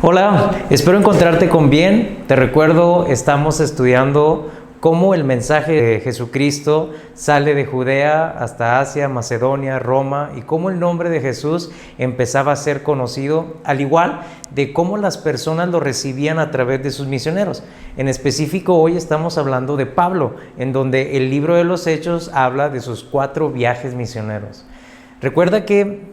Hola, espero encontrarte con bien. Te recuerdo, estamos estudiando cómo el mensaje de Jesucristo sale de Judea hasta Asia, Macedonia, Roma, y cómo el nombre de Jesús empezaba a ser conocido, al igual de cómo las personas lo recibían a través de sus misioneros. En específico, hoy estamos hablando de Pablo, en donde el libro de los Hechos habla de sus 4 viajes misioneros. Recuerda que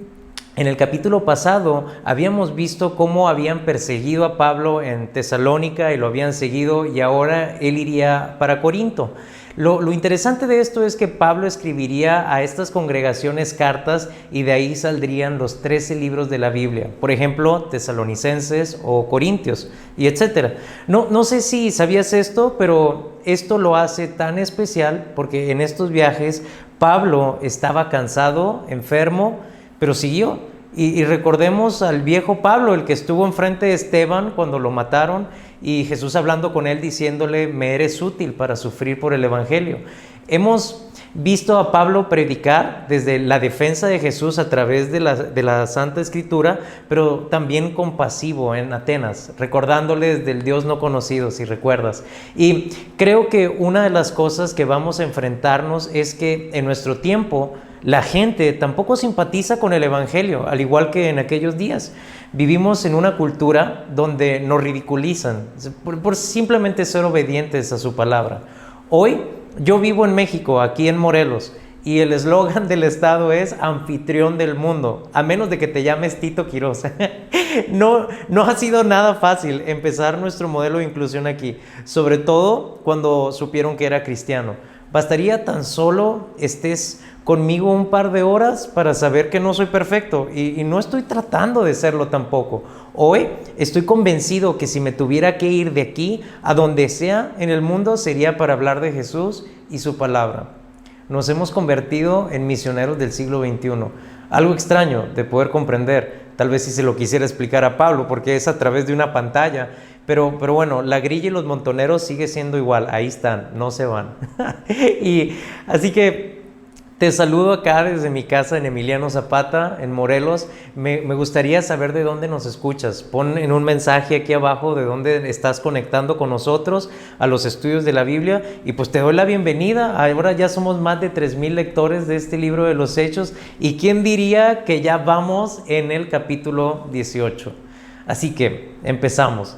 en el capítulo pasado habíamos visto cómo habían perseguido a Pablo en Tesalónica y lo habían seguido, y ahora él iría para Corinto. Lo interesante de esto es que Pablo escribiría a estas congregaciones cartas, y de ahí saldrían los 13 libros de la Biblia. Por ejemplo, Tesalonicenses o Corintios, y etcétera. No sé si sabías esto, pero esto lo hace tan especial porque en estos viajes Pablo estaba cansado, enfermo, pero siguió. Y recordemos al viejo Pablo, el que estuvo enfrente de Esteban cuando lo mataron, y Jesús hablando con él diciéndole: me eres útil para sufrir por el evangelio. Hemos visto a Pablo predicar desde la defensa de Jesús a través de la Santa Escritura, pero también compasivo en Atenas, recordándoles del Dios no conocido, si recuerdas. Y creo que una de las cosas que vamos a enfrentarnos es que en nuestro tiempo la gente tampoco simpatiza con el evangelio, al igual que en aquellos días. Vivimos en una cultura donde nos ridiculizan por simplemente ser obedientes a su palabra. Hoy yo vivo en México, aquí en Morelos, y el eslogan del estado es anfitrión del mundo, a menos de que te llames Tito Quiroz. No ha sido nada fácil empezar nuestro modelo de inclusión aquí, sobre todo cuando supieron que era cristiano. Bastaría tan solo estés conmigo un par de horas para saber que no soy perfecto, y no estoy tratando de serlo tampoco. Hoy estoy convencido que si me tuviera que ir de aquí a donde sea en el mundo sería para hablar de Jesús y su palabra. Nos hemos convertido en misioneros del siglo XXI. Algo extraño de poder comprender, tal vez si se lo quisiera explicar a Pablo, porque es a través de una pantalla. Pero bueno, la grilla y los montoneros sigue siendo igual, ahí están, no se van. Y así que te saludo acá desde mi casa en Emiliano Zapata, en Morelos. Me gustaría saber de dónde nos escuchas. Pon en un mensaje aquí abajo de dónde estás conectando con nosotros a los estudios de la Biblia, y pues te doy la bienvenida. Ahora ya somos más de 3,000 lectores de este libro de los Hechos, y quién diría que ya vamos en el capítulo 18. Así que empezamos.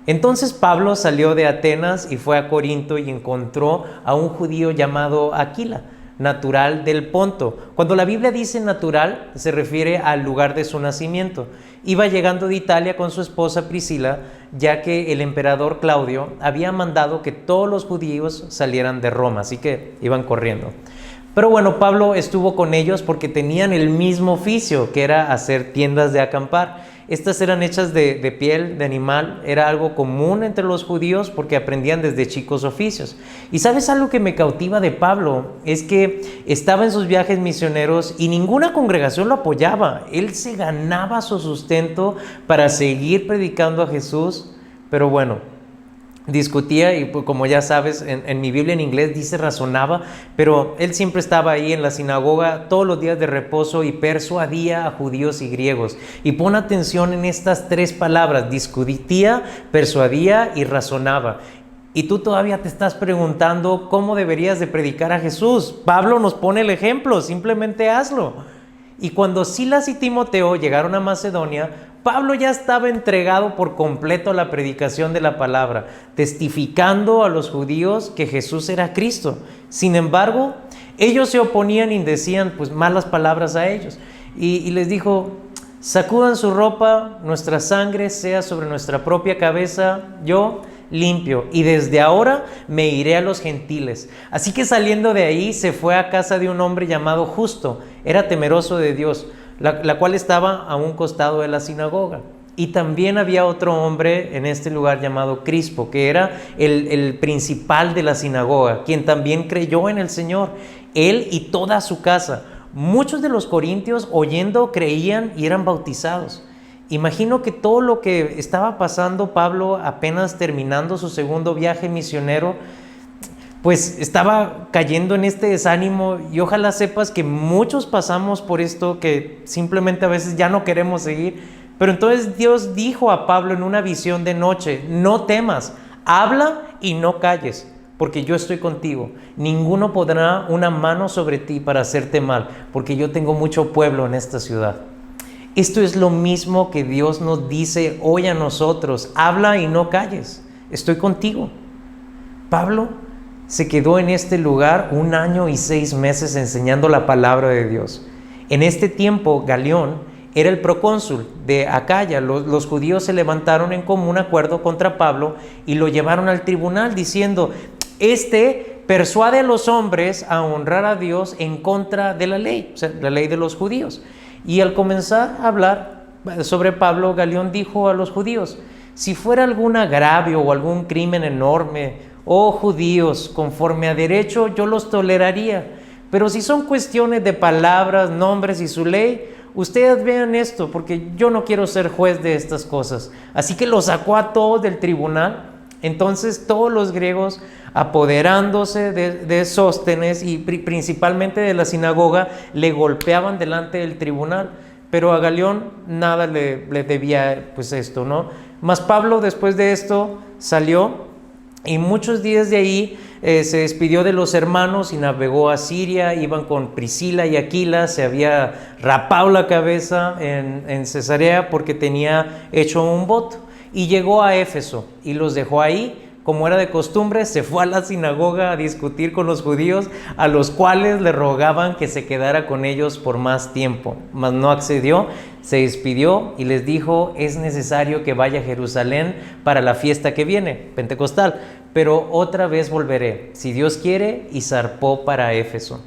Entonces Pablo salió de Atenas y fue a Corinto, y encontró a un judío llamado Aquila, natural del Ponto. Cuando la Biblia dice natural, se refiere al lugar de su nacimiento. Iba llegando de Italia con su esposa Priscila, ya que el emperador Claudio había mandado que todos los judíos salieran de Roma, así que iban corriendo. Pero bueno, Pablo estuvo con ellos porque tenían el mismo oficio, que era hacer tiendas de acampar. Estas eran hechas de piel de animal, era algo común entre los judíos porque aprendían desde chicos oficios. Y ¿sabes algo que me cautiva de Pablo? Es que estaba en sus viajes misioneros y ninguna congregación lo apoyaba. Él se ganaba su sustento para seguir predicando a Jesús, pero bueno, discutía, y pues, como ya sabes, en mi Biblia en inglés dice razonaba, pero él siempre estaba ahí en la sinagoga todos los días de reposo y persuadía a judíos y griegos. Y pon atención en estas 3 palabras: discutía, persuadía y razonaba. Y tú todavía te estás preguntando cómo deberías de predicar a Jesús. Pablo nos pone el ejemplo, simplemente hazlo. Y cuando Silas y Timoteo llegaron a Macedonia, Pablo ya estaba entregado por completo a la predicación de la palabra, testificando a los judíos que Jesús era Cristo. Sin embargo, ellos se oponían y decían pues malas palabras a ellos. Y les dijo: sacudan su ropa, nuestra sangre sea sobre nuestra propia cabeza, yo limpio, y desde ahora me iré a los gentiles. Así que saliendo de ahí se fue a casa de un hombre llamado Justo, era temeroso de Dios, la cual estaba a un costado de la sinagoga. Y también había otro hombre en este lugar llamado Crispo, que era el principal de la sinagoga, quien también creyó en el Señor, él y toda su casa. Muchos de los corintios, oyendo, creían y eran bautizados. Imagino que todo lo que estaba pasando Pablo apenas terminando su segundo viaje misionero, pues estaba cayendo en este desánimo, y ojalá sepas que muchos pasamos por esto, que simplemente a veces ya no queremos seguir, Pero entonces Dios dijo a Pablo en una visión de noche: no temas, habla y no calles, porque yo estoy contigo. Ninguno pondrá una mano sobre ti para hacerte mal, porque yo tengo mucho pueblo en esta ciudad. Esto es lo mismo que Dios nos dice hoy a nosotros: habla y no calles, estoy contigo. Pablo se quedó en este lugar 1 año y 6 meses enseñando la palabra de Dios. En este tiempo, Galión era el procónsul de Acaya. Los judíos se levantaron en común acuerdo contra Pablo y lo llevaron al tribunal diciendo: persuade a los hombres a honrar a Dios en contra de la ley, o sea, la ley de los judíos. Y al comenzar a hablar sobre Pablo, Galión dijo a los judíos: si fuera algún agravio o algún crimen enorme, oh judíos, conforme a derecho yo los toleraría, pero si son cuestiones de palabras, nombres y su ley, ustedes vean esto, porque yo no quiero ser juez de estas cosas. Así que los sacó a todos del tribunal. Entonces todos los griegos, apoderándose de Sóstenes y principalmente de la sinagoga, le golpeaban delante del tribunal. Pero a Galión nada le debía pues esto, ¿no? Mas Pablo, después de esto, salió y muchos días de ahí se despidió de los hermanos y navegó a Siria. Iban con Priscila y Aquila. Se había rapado la cabeza en Cesarea porque tenía hecho un voto. Y llegó a Éfeso y los dejó ahí. Como era de costumbre, se fue a la sinagoga a discutir con los judíos, a los cuales le rogaban que se quedara con ellos por más tiempo. Mas no accedió, se despidió y les dijo: es necesario que vaya a Jerusalén para la fiesta que viene, Pentecostal, pero otra vez volveré, si Dios quiere, y zarpó para Éfeso.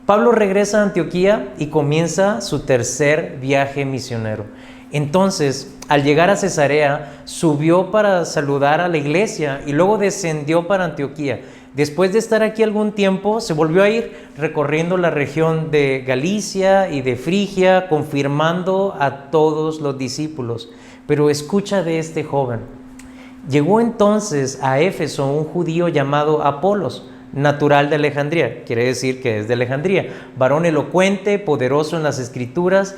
Pablo regresa a Antioquía y comienza su tercer viaje misionero. Entonces, al llegar a Cesarea, subió para saludar a la iglesia y luego descendió para Antioquía. Después de estar aquí algún tiempo, se volvió a ir recorriendo la región de Galicia y de Frigia, confirmando a todos los discípulos. Pero escucha de este joven. Llegó entonces a Éfeso un judío llamado Apolos, natural de Alejandría, quiere decir que es de Alejandría, varón elocuente, poderoso en las escrituras.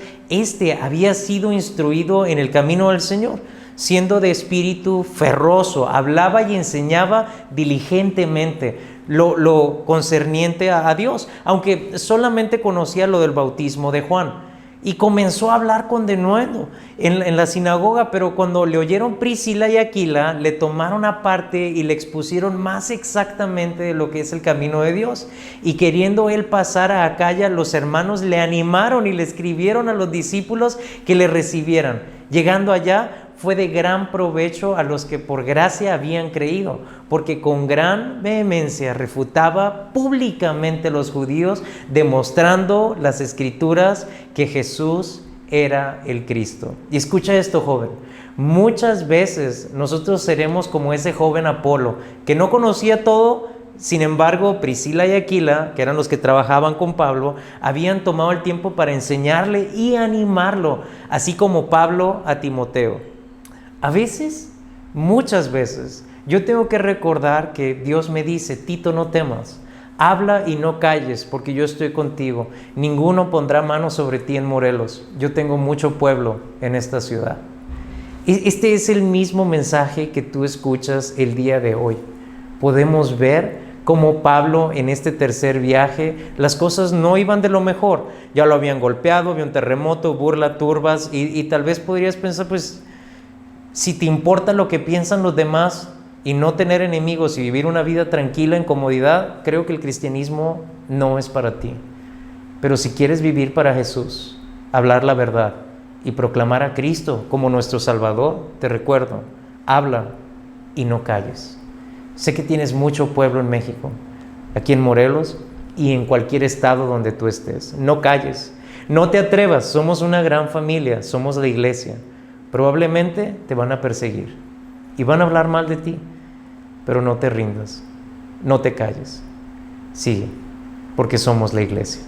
Había sido instruido en el camino del Señor, siendo de espíritu ferroso, hablaba y enseñaba diligentemente lo concerniente a Dios, aunque solamente conocía lo del bautismo de Juan. Y comenzó a hablar con denuedo en la sinagoga, pero cuando le oyeron Priscila y Aquila, le tomaron aparte y le expusieron más exactamente de lo que es el camino de Dios. Y queriendo él pasar a Acaya, los hermanos le animaron y le escribieron a los discípulos que le recibieran. Llegando allá, fue de gran provecho a los que por gracia habían creído, porque con gran vehemencia refutaba públicamente a los judíos, demostrando las escrituras que Jesús era el Cristo. Y escucha esto, joven: muchas veces nosotros seremos como ese joven Apolo, que no conocía todo. Sin embargo, Priscila y Aquila, que eran los que trabajaban con Pablo, habían tomado el tiempo para enseñarle y animarlo, así como Pablo a Timoteo. A veces, muchas veces, yo tengo que recordar que Dios me dice: Tito, no temas, habla y no calles, porque yo estoy contigo. Ninguno pondrá mano sobre ti en Morelos. Yo tengo mucho pueblo en esta ciudad. Este es el mismo mensaje que tú escuchas el día de hoy. Podemos ver cómo Pablo, en este tercer viaje, las cosas no iban de lo mejor. Ya lo habían golpeado, había un terremoto, burla, turbas, y tal vez podrías pensar, pues, si te importa lo que piensan los demás y no tener enemigos y vivir una vida tranquila en comodidad, creo que el cristianismo no es para ti. Pero si quieres vivir para Jesús, hablar la verdad y proclamar a Cristo como nuestro Salvador, te recuerdo: habla y no calles. Sé que tienes mucho pueblo en México, aquí en Morelos y en cualquier estado donde tú estés. No calles, no te atrevas. Somos una gran familia, somos la iglesia. Probablemente te van a perseguir y van a hablar mal de ti, pero no te rindas, no te calles, sigue, porque somos la iglesia.